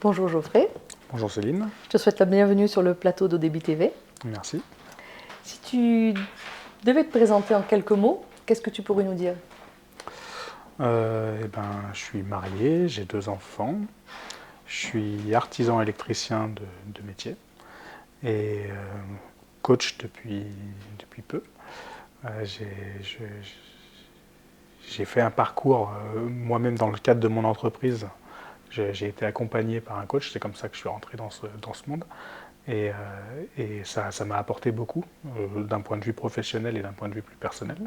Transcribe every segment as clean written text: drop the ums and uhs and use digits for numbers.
Bonjour Geoffrey, Bonjour Céline. je te souhaite la bienvenue sur le plateau d'ODB TV. Merci. Si tu devais te présenter en quelques mots, qu'est-ce que tu pourrais nous dire? Je suis marié, j'ai 2 enfants, je suis artisan électricien de métier et coach depuis peu. Euh, j'ai je- j'ai fait un parcours moi-même dans le cadre de mon entreprise. J'ai été accompagné par un coach, c'est comme ça que je suis rentré dans ce monde. Et ça m'a apporté beaucoup, d'un point de vue professionnel et d'un point de vue plus personnel.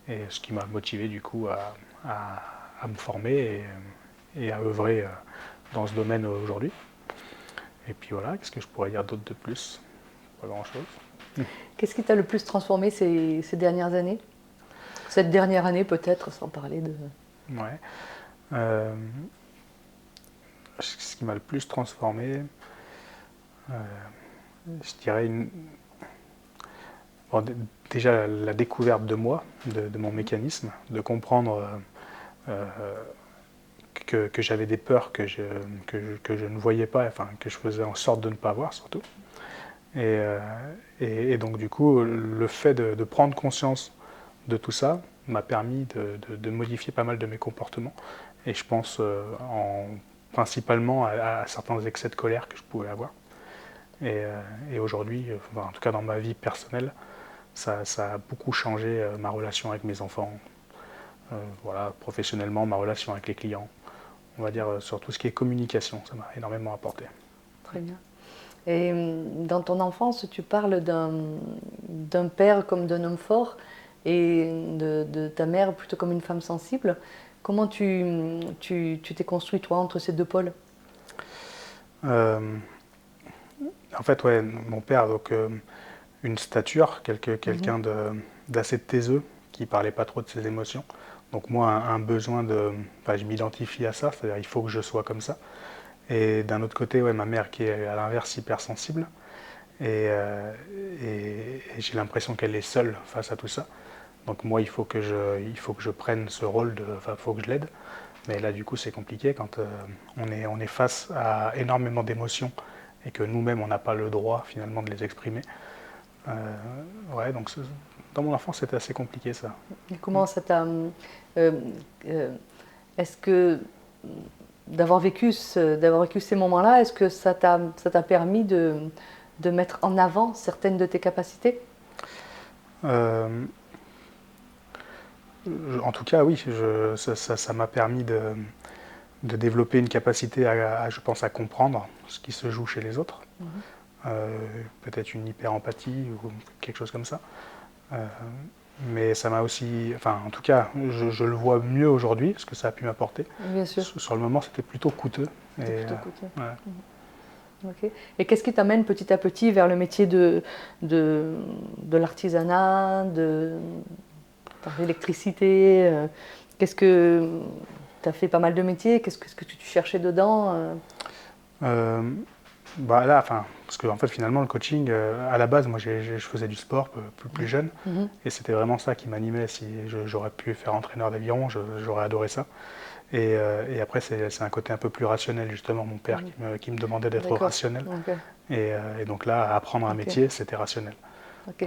Et ce qui m'a motivé du coup à me former et à œuvrer dans ce domaine aujourd'hui. Et puis voilà, qu'est-ce que je pourrais dire d'autre de plus? Pas grand-chose. Qu'est-ce qui t'a le plus transformé ces dernières années? Cette dernière année peut-être, sans parler de... Ouais. Euh, Ce qui m'a le plus transformé, euh, je dirais bon, déjà la découverte de moi, de mon mécanisme, de comprendre euh, que j'avais des peurs que je ne voyais pas, enfin que je faisais en sorte de ne pas voir surtout. Et, euh, et donc du coup, le fait de prendre conscience de tout ça m'a permis de modifier pas mal de mes comportements. Et je pense principalement à certains excès de colère que je pouvais avoir. Et aujourd'hui, enfin, en tout cas dans ma vie personnelle, ça a beaucoup changé ma relation avec mes enfants, voilà, professionnellement, ma relation avec les clients. On va dire sur tout ce qui est communication, ça m'a énormément apporté. Très bien. Et dans ton enfance, tu parles d'un père comme d'un homme fort et de ta mère plutôt comme une femme sensible. Comment tu t'es construit toi entre ces deux pôles? Euh, En fait, ouais, mon père, donc une stature, Mhm. quelqu'un d'assez taiseux, qui parlait pas trop de ses émotions. Donc moi, un besoin de, enfin, je m'identifie à ça, c'est-à-dire il faut que je sois comme ça. Et d'un autre côté, ouais, ma mère qui est à l'inverse hypersensible, et, euh, et j'ai l'impression qu'elle est seule face à tout ça. Donc moi, il faut que je prenne ce rôle de, enfin, il faut que je l'aide. Mais là, du coup, c'est compliqué quand on est face à énormément d'émotions et que nous-mêmes, on n'a pas le droit finalement de les exprimer. Euh, ouais, donc dans mon enfance, c'était assez compliqué ça. Et comment ça t'a... euh, euh, est-ce que d'avoir vécu ces moments-là, est-ce que ça t'a permis de mettre en avant certaines de tes capacités? Euh, En tout cas, oui, ça m'a permis de développer une capacité je pense, à comprendre ce qui se joue chez les autres. Mhm. Peut-être une hyper-empathie ou quelque chose comme ça. Euh, mais ça m'a aussi, enfin en tout cas, je le vois mieux aujourd'hui, ce que ça a pu m'apporter. Bien sûr, Sur le moment, c'était plutôt coûteux. Et, c'était plutôt coûteux. ouais. Ok. Et qu'est-ce qui t'amène petit à petit vers le métier de, de l'artisanat, de l'électricité Qu'est-ce que tu as fait pas mal de métiers? Qu'est-ce que tu cherchais dedans Euh, Bah là, enfin, parce que en fait, finalement, le coaching, à la base, moi, je faisais du sport plus jeune, Mhm. et c'était vraiment ça qui m'animait. Si j'aurais pu faire entraîneur d'aviron, j'aurais adoré ça. Et après, c'est un côté un peu plus rationnel, justement, mon père Mhm. qui me demandait d'être D'accord. rationnel. Ok. Et donc là, apprendre un Ok. métier, c'était rationnel. Ok.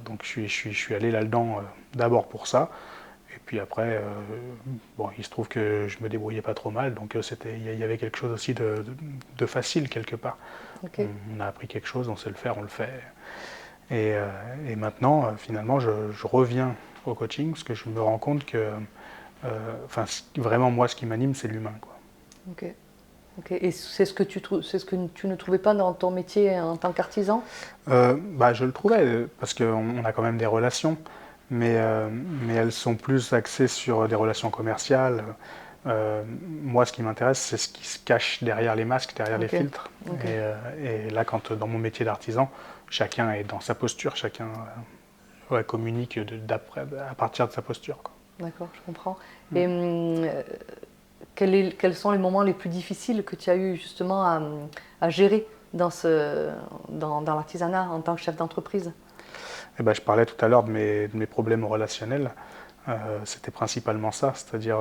Donc je suis allé là-dedans d'abord pour ça. Et puis après, bon, il se trouve que je me débrouillais pas trop mal, donc il y avait quelque chose aussi de facile quelque part. Ok. On a appris quelque chose, on sait le faire, on le fait. Et, euh, et maintenant, finalement, je reviens au coaching parce que je me rends compte que, enfin, vraiment moi, ce qui m'anime, c'est l'humain, quoi. Ok. Ok. Et c'est ce que c'est ce que tu ne trouvais pas dans ton métier en tant qu'artisan? Bah, je le trouvais parce qu'on a quand même des relations, mais elles sont plus axées sur des relations commerciales. Moi, ce qui m'intéresse, c'est ce qui se cache derrière les masques, derrière les Ok. filtres. Ok. Et là, dans mon métier d'artisan, chacun est dans sa posture, chacun ouais, communique à partir de sa posture, quoi. D'accord, je comprends. Mm. Et quels sont les moments les plus difficiles que tu as eu justement à gérer dans l'artisanat en tant que chef d'entreprise? Et ben, je parlais tout à l'heure de mes problèmes relationnels. C'était principalement ça, c'est-à-dire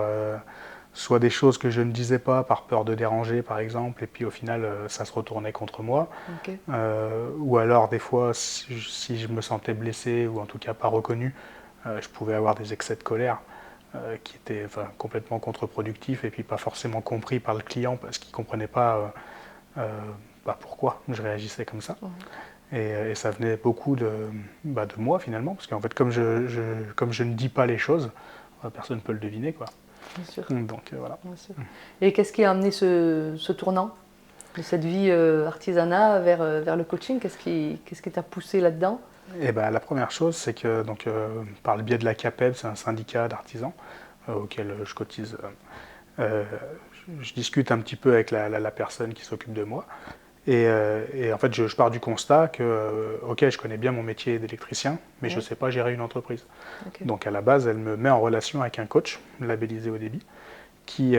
soit des choses que je ne disais pas par peur de déranger par exemple, et puis au final ça se retournait contre moi. Ok. Ou alors des fois si je me sentais blessé ou en tout cas pas reconnu, je pouvais avoir des excès de colère qui étaient complètement contre-productifs et puis pas forcément compris par le client parce qu'il ne comprenait pas pourquoi je réagissais comme ça. Ouais. Et ça venait beaucoup de moi finalement, parce qu'en fait comme comme je ne dis pas les choses, personne ne peut le deviner, quoi. Bien sûr. Donc voilà. Bien sûr. Et qu'est-ce qui a amené ce tournant de cette vie artisanat vers le coaching? Qu'est-ce qui t'a poussé là-dedans? Et la première chose, c'est que par le biais de la CAPEB, c'est un syndicat d'artisans auquel je cotise, je discute un petit peu avec la personne qui s'occupe de moi. Et en fait, je pars du constat que, ok, je connais bien mon métier d'électricien, mais Ouais. je ne sais pas gérer une entreprise. Ok. Donc à la base, elle me met en relation avec un coach labellisé au débit qui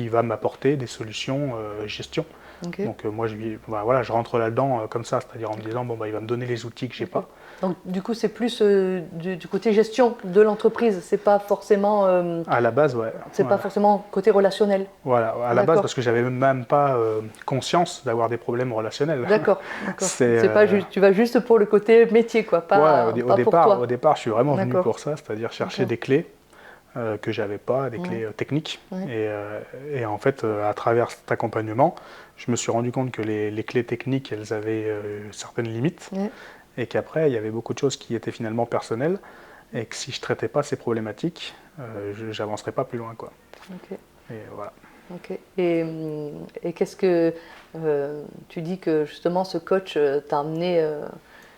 va m'apporter des solutions gestion. Ok. Donc moi, je rentre là-dedans comme ça, c'est-à-dire en me disant, bon, il va me donner les outils que j'ai Ok. pas. Donc du coup, c'est plus du côté gestion de l'entreprise. C'est pas forcément, À la base, ouais. c'est Voilà. pas forcément côté relationnel. Voilà, à la base, D'accord. parce que j'avais même pas conscience d'avoir des problèmes relationnels. D'accord. D'accord. C'est C'est pas juste, tu vas juste pour le côté métier, quoi, ouais, pas pour toi. au départ, je suis vraiment venu D'accord. pour ça, c'est-à-dire chercher D'accord. des clés que j'avais pas, des Ouais. clés techniques. Ouais. Et en fait, à travers cet accompagnement, je me suis rendu compte que les clés techniques, elles avaient certaines limites, Ouais. et qu'après, il y avait beaucoup de choses qui étaient finalement personnelles, et que si je traitais pas ces problématiques, je n'avancerais pas plus loin, quoi. Ok. Et voilà. Ok. Et qu'est-ce que tu dis que justement ce coach t'a amené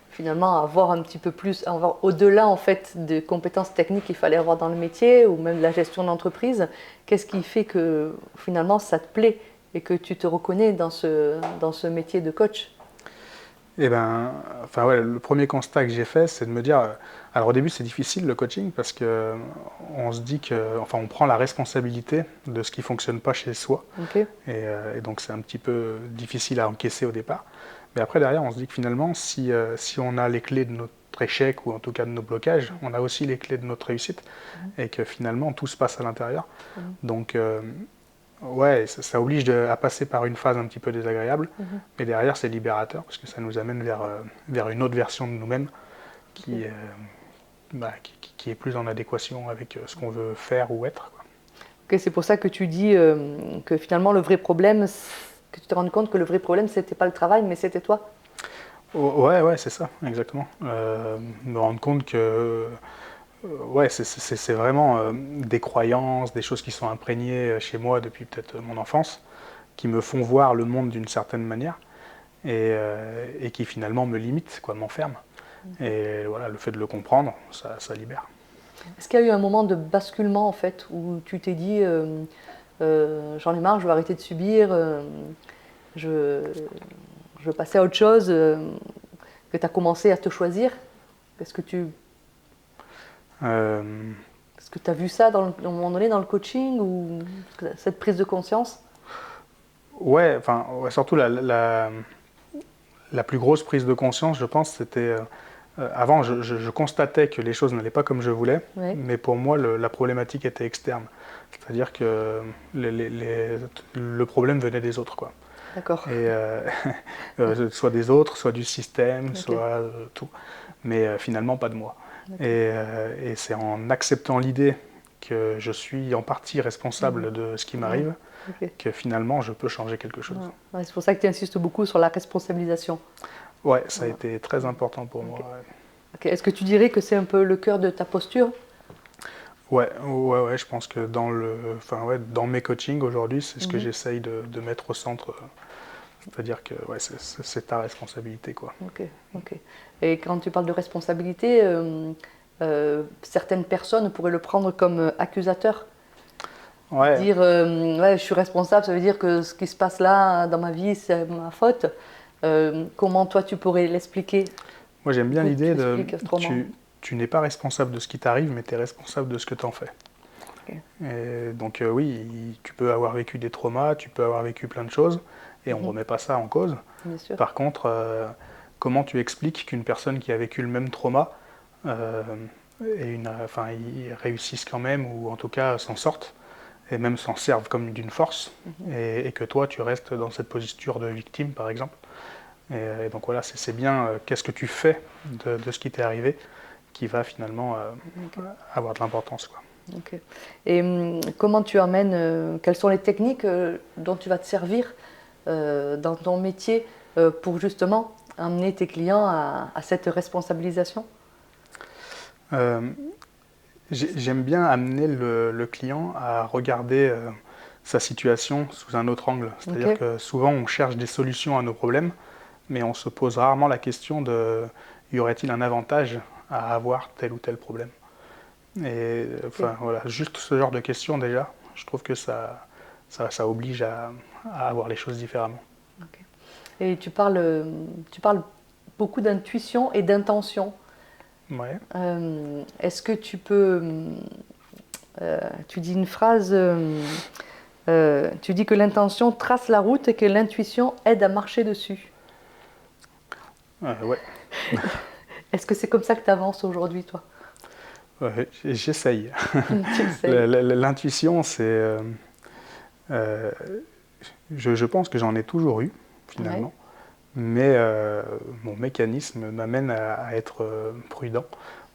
finalement à voir un petit peu plus, à voir au-delà en fait des compétences techniques qu'il fallait avoir dans le métier ou même de la gestion d'entreprise. Qu'est-ce qui fait que finalement ça te plaît et que tu te reconnais dans ce métier de coach? Eh ben, le premier constat que j'ai fait, c'est de me dire, alors au début c'est difficile le coaching parce que on se dit que, on prend la responsabilité de ce qui fonctionne pas chez soi, Ok. et donc c'est un petit peu difficile à encaisser au départ. Mais après derrière, on se dit que finalement, si on a les clés de notre échec ou en tout cas de nos blocages, on a aussi les clés de notre réussite, et que finalement tout se passe à l'intérieur. Donc ouais, ça oblige à passer par une phase un petit peu désagréable, mais derrière c'est libérateur parce que ça nous amène vers une autre version de nous-mêmes qui, qui est plus en adéquation avec ce qu'on veut faire ou être, quoi. Ok, c'est pour ça que tu dis que finalement le vrai problème, que tu te rends compte que le vrai problème c'était pas le travail mais c'était toi. Ouais, c'est ça, exactement. Me rendre compte que ouais, c'est vraiment des croyances, des choses qui sont imprégnées chez moi depuis peut-être mon enfance, qui me font voir le monde d'une certaine manière et qui finalement me limitent, quoi, m'enferment. Et voilà, le fait de le comprendre, ça libère. Est-ce qu'il y a eu un moment de basculement en fait où tu t'es dit j'en ai marre, je vais arrêter de subir, je, je veux passer à autre chose, que tu as commencé à te choisir? Est-ce que tu Euh, est-ce que tu as vu ça à un moment donné dans le coaching ou cette prise de conscience? ouais, surtout la plus grosse prise de conscience, je pense, c'était avant, je constatais que les choses n'allaient pas comme je voulais, Oui. mais pour moi, la problématique était externe. C'est-à-dire que le problème venait des autres, quoi. D'accord. Et soit des autres, soit du système, Ok. soit tout, mais finalement pas de moi. Ok. Et c'est en acceptant l'idée que je suis en partie responsable de ce qui m'arrive Ok. que finalement je peux changer quelque chose. Ouais, c'est pour ça que tu insistes beaucoup sur la responsabilisation. Ouais, ça a Voilà. été très important pour Ok. moi. Ouais. Ok. Est-ce que tu dirais que c'est un peu le cœur de ta posture? Ouais, je pense que dans mes coachings aujourd'hui, c'est ce que Mhm. j'essaye de mettre au centre. C'est-à-dire que ouais, c'est ta responsabilité, quoi. Ok, ok. Et quand tu parles de responsabilité, certaines personnes pourraient le prendre comme accusateur. Ouais, Dire ouais, je suis responsable, ça veut dire que ce qui se passe là dans ma vie, c'est ma faute. Comment toi tu pourrais l'expliquer? moi j'aime Du bien coup, tu l'idée de l'expliques autrement. tu n'es pas responsable de ce qui t'arrive, mais tu es responsable de ce que tu en fais. Ok. Et donc oui, tu peux avoir vécu des traumas, tu peux avoir vécu plein de choses, et on ne remet pas ça en cause. Bien sûr. Par contre, comment tu expliques qu'une personne qui a vécu le même trauma il réussisse quand même, ou en tout cas s'en sorte, et même s'en servent comme d'une force, et que toi, tu restes dans cette posture de victime, par exemple. Et donc voilà, c'est bien qu'est-ce que tu fais de ce qui t'est arrivé qui va finalement avoir de l'importance, quoi. Ok. Et comment tu amènes, quelles sont les techniques dont tu vas te servir dans ton métier pour justement amener tes clients à cette responsabilisation? Euh, J'aime bien amener le client à regarder sa situation sous un autre angle. C'est-à-dire Ok. que souvent on cherche des solutions à nos problèmes, mais on se pose rarement la question de y aurait-il un avantage à avoir tel ou tel problème. Et Ok. enfin voilà, juste ce genre de questions déjà, je trouve que ça oblige à avoir les choses différemment. Ok. Et tu parles beaucoup d'intuition et d'intention. Ouais. Est-ce que tu peux, tu dis une phrase, tu dis que l'intention trace la route et que l'intuition aide à marcher dessus. Ouais. Est-ce que c'est comme ça que tu avances aujourd'hui, toi? Ouais, j'essaye. Tu essayes. L'intuition, c'est, euh, je pense que j'en ai toujours eu Ouais. finalement. Mais mon mécanisme m'amène à être prudent,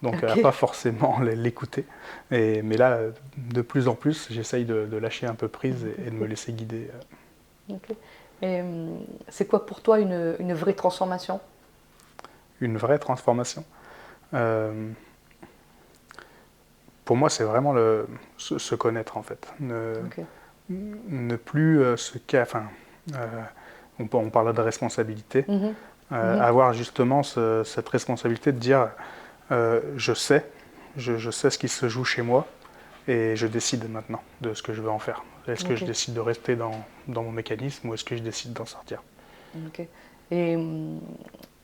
donc à Ok. pas forcément l'écouter. Mais là, de plus en plus, j'essaye de lâcher un peu prise et de me Ok. laisser guider. Ok. Et c'est quoi pour toi une vraie transformation? Une vraie transformation. Euh, pour moi, c'est vraiment se connaître en fait. Ok. Ne plus enfin, euh, on parle de responsabilité. Mhm. Mhm. Avoir justement cette responsabilité de dire je sais, je sais ce qui se joue chez moi et je décide maintenant de ce que je veux en faire. Est-ce que Ok. je décide de rester dans mon mécanisme ou est-ce que je décide d'en sortir? Ok. Et,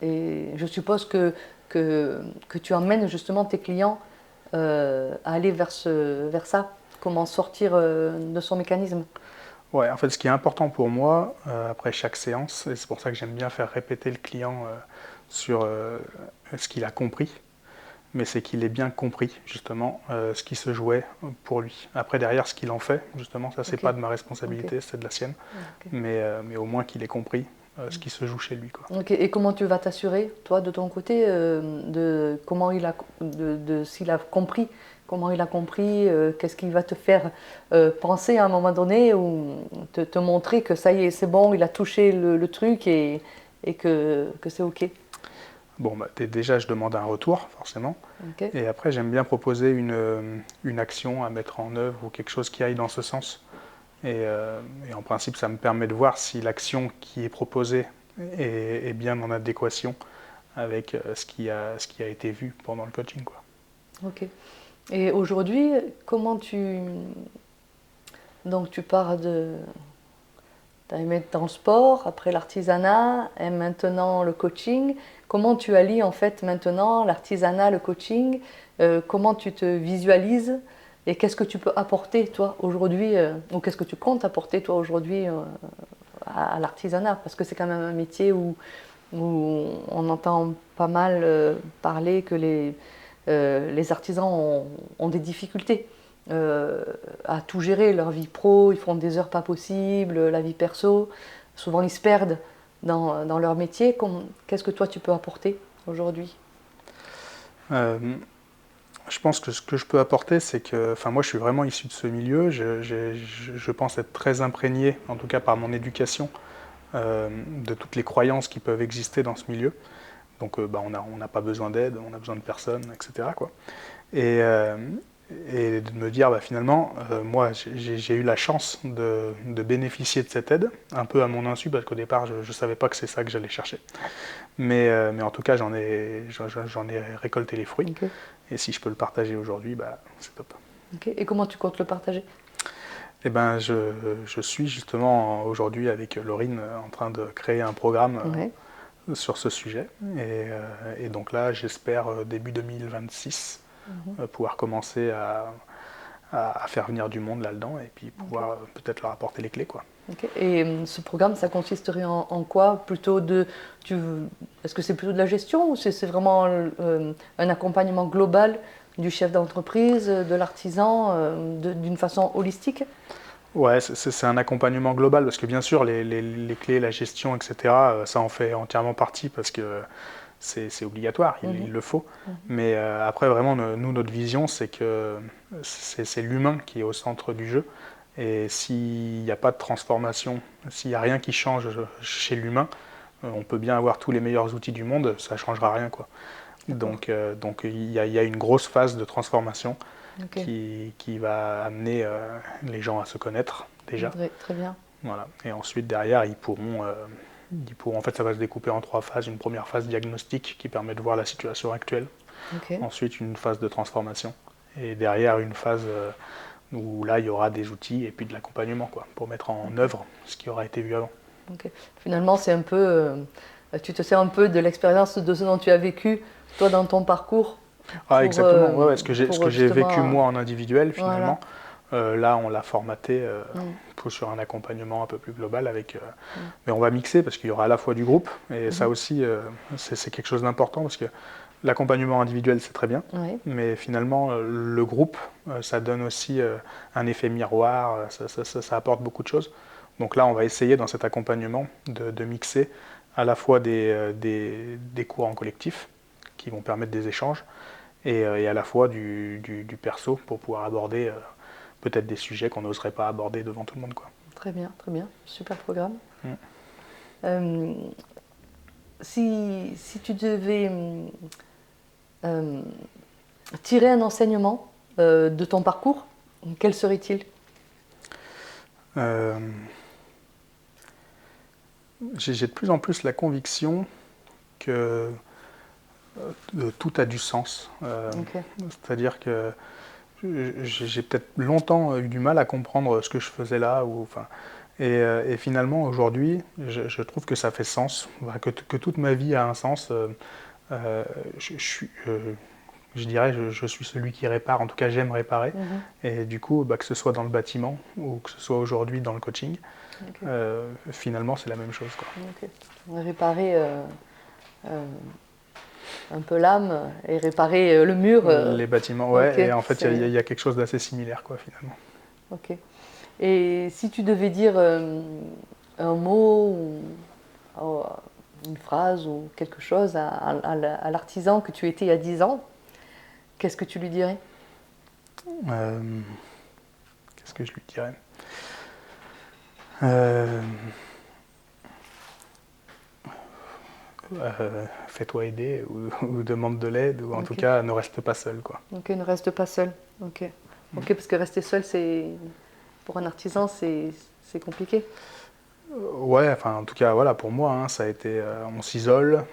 et je suppose que tu emmènes justement tes clients à aller vers ça, comment sortir de son mécanisme. Ouais, en fait, ce qui est important pour moi après chaque séance, et c'est pour ça que j'aime bien faire répéter le client sur ce qu'il a compris, mais c'est qu'il ait bien compris justement ce qui se jouait pour lui. Après, derrière, ce qu'il en fait, justement, ça, c'est Ok. pas de ma Ok. responsabilité, c'est de la sienne, Ok. mais au moins qu'il ait compris ce qui se joue chez lui, quoi. Ok. Et comment tu vas t'assurer, toi, de ton côté, de comment de s'il a compris, comment il a compris, qu'est-ce qui va te faire penser à un moment donné ou te montrer que ça y est, c'est bon, il a touché le truc et que c'est ok. Bon, bah, déjà, je demande un retour, forcément. Ok. Et après, j'aime bien proposer une action à mettre en œuvre ou quelque chose qui aille dans ce sens. Et en principe, ça me permet de voir si l'action qui est proposée est bien en adéquation avec ce qui a été vu pendant le coaching, quoi. Ok. Et aujourd'hui, comment donc tu pars de, t'as aimé dans le sport, après l'artisanat et maintenant le coaching. Comment tu allies en fait maintenant l'artisanat, le coaching? Comment tu te visualises et qu'est-ce que tu peux apporter toi aujourd'hui ou qu'est-ce que tu comptes apporter toi aujourd'hui à l'artisanat? Parce que c'est quand même un métier où on entend pas mal parler que les artisans ont des difficultés euh, à tout gérer, leur vie pro, ils font des heures pas possibles, la vie perso, souvent ils se perdent dans leur métier. Qu'est-ce que toi tu peux apporter aujourd'hui? Euh, je pense que ce que je peux apporter, c'est que, enfin, moi, je suis vraiment issu de ce milieu. Je pense être très imprégné, en tout cas par mon éducation, de toutes les croyances qui peuvent exister dans ce milieu. Donc, bah, on n'a pas besoin d'aide, on a besoin de personne, etc., quoi. Et, euh, et de me dire, bah, finalement, moi, j'ai eu la chance de bénéficier de cette aide, un peu à mon insu, parce qu'au départ, je ne savais pas que c'est ça que j'allais chercher. Mais en tout cas, j'en ai récolté les fruits. Ok. Et si je peux le partager aujourd'hui, bah, c'est top. Ok. Et comment tu comptes le partager? Eh ben, je suis justement aujourd'hui avec Laurine en train de créer un programme Ouais. sur ce sujet. Et donc là, j'espère début 2026 Mhm. pouvoir commencer à faire venir du monde là-dedans et puis Ok. pouvoir peut-être leur apporter les clés, quoi. Ok. Et ce programme, ça consisterait en quoi? Plutôt tu, est-ce que c'est plutôt de la gestion ou c'est vraiment un accompagnement global du chef d'entreprise, de l'artisan, d'une façon holistique? Ouais, c'est un accompagnement global parce que bien sûr, les clés, la gestion, etc., ça en fait entièrement partie parce que c'est obligatoire, il le faut. Mais après, vraiment, nous, notre vision, c'est que c'est l'humain qui est au centre du jeu. Et s'il n'y a pas de transformation, s'il n'y a rien qui change chez l'humain, on peut bien avoir tous les meilleurs outils du monde, ça ne changera rien, quoi. Donc il y a une grosse phase de transformation qui va amener les gens à se connaître déjà. Très bien. Voilà. Et ensuite, derrière, en fait, ça va se découper en 3 phases. Une première phase diagnostique qui permet de voir la situation actuelle. Ensuite, une phase de transformation. Et derrière, une phase où là, il y aura des outils et puis de l'accompagnement quoi, pour mettre en œuvre ce qui aura été vu avant. Finalement, c'est un peu, tu te sers un peu de l'expérience de ce dont tu as vécu, toi, dans ton parcours. Exactement. Ouais, ce que j'ai vécu moi en individuel, finalement. Là, on l'a formaté sur un accompagnement un peu plus global. Mais on va mixer parce qu'il y aura à la fois du groupe. Et ça aussi, c'est quelque chose d'important parce que l'accompagnement individuel, c'est très bien. Mais finalement, le groupe, ça donne aussi un effet miroir. Ça apporte beaucoup de choses. Donc là, on va essayer dans cet accompagnement de mixer à la fois des cours en collectif qui vont permettre des échanges et à la fois du perso pour pouvoir aborder peut-être des sujets qu'on n'oserait pas aborder devant tout le monde, quoi. Très bien, super programme. Si tu devais tirer un enseignement de ton parcours, quel serait-il? J'ai de plus en plus la conviction que tout a du sens. C'est-à-dire que j'ai peut-être longtemps eu du mal à comprendre ce que je faisais là. Et finalement, aujourd'hui, je trouve que ça fait sens, que toute ma vie a un sens. Je dirais, je suis celui qui répare, en tout cas j'aime réparer. Et du coup, que ce soit dans le bâtiment ou que ce soit aujourd'hui dans le coaching, finalement c'est la même chose, quoi. Réparer un peu l'âme et réparer le mur. Les bâtiments, ouais, et en fait il y a quelque chose d'assez similaire, quoi, finalement. Et si tu devais dire un mot ou une phrase ou quelque chose à l'artisan que tu étais il y a 10 ans, qu'est-ce que tu lui dirais? Qu'est-ce que je lui dirais? Fais-toi aider ou demande de l'aide ou en tout cas ne reste pas seul, quoi. Ne reste pas seul. Parce que rester seul, pour un artisan, c'est compliqué. Ouais, enfin en tout cas voilà, pour moi ça a été, on s'isole,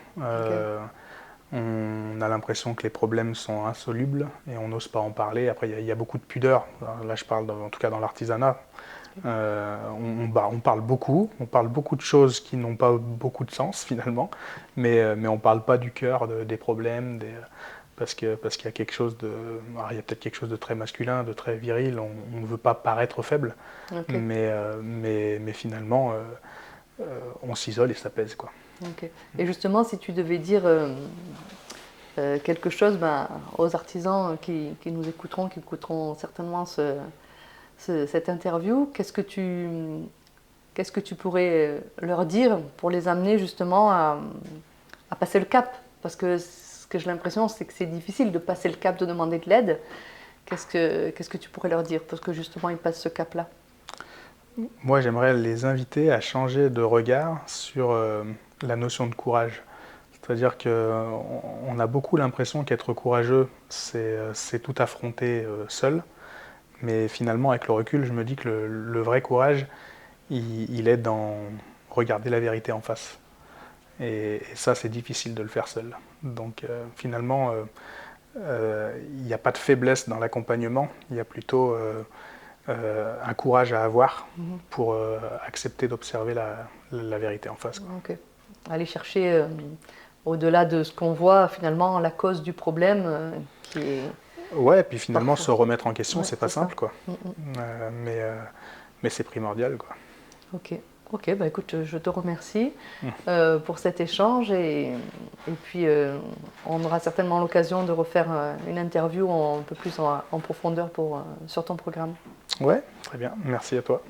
on a l'impression que les problèmes sont insolubles et on n'ose pas en parler. Après il y a beaucoup de pudeur. Là je parle en tout cas dans l'artisanat. On parle beaucoup de choses qui n'ont pas beaucoup de sens finalement, mais on parle pas du cœur des problèmes, parce qu'il y a quelque chose il y a peut-être quelque chose de très masculin, de très viril. On ne veut pas paraître faible, mais finalement on s'isole et ça pèse, quoi. Et justement, si tu devais dire quelque chose aux artisans qui nous écouteront, qui écouteront certainement cette interview, qu'est-ce que tu pourrais leur dire pour les amener justement à passer le cap? Parce que ce que j'ai l'impression, c'est que c'est difficile de passer le cap, de demander de l'aide. Qu'est-ce que tu pourrais leur dire pour que justement ils passent ce cap-là? Moi, j'aimerais les inviter à changer de regard sur la notion de courage. C'est-à-dire qu'on a beaucoup l'impression qu'être courageux, c'est tout affronter seul. Mais finalement, avec le recul, je me dis que le vrai courage, il est dans regarder la vérité en face. Et ça, c'est difficile de le faire seul. Donc finalement, il n'y a pas de faiblesse dans l'accompagnement, il y a plutôt un courage à avoir pour accepter d'observer la vérité en face, quoi. Aller chercher au-delà de ce qu'on voit, finalement, la cause du problème qui est... Ouais, et puis finalement, se remettre en question, c'est pas simple, quoi. Mais c'est primordial, quoi. Ok, bah écoute, je te remercie pour cet échange et puis on aura certainement l'occasion de refaire une interview un peu plus en profondeur sur ton programme. Ouais, très bien. Merci à toi.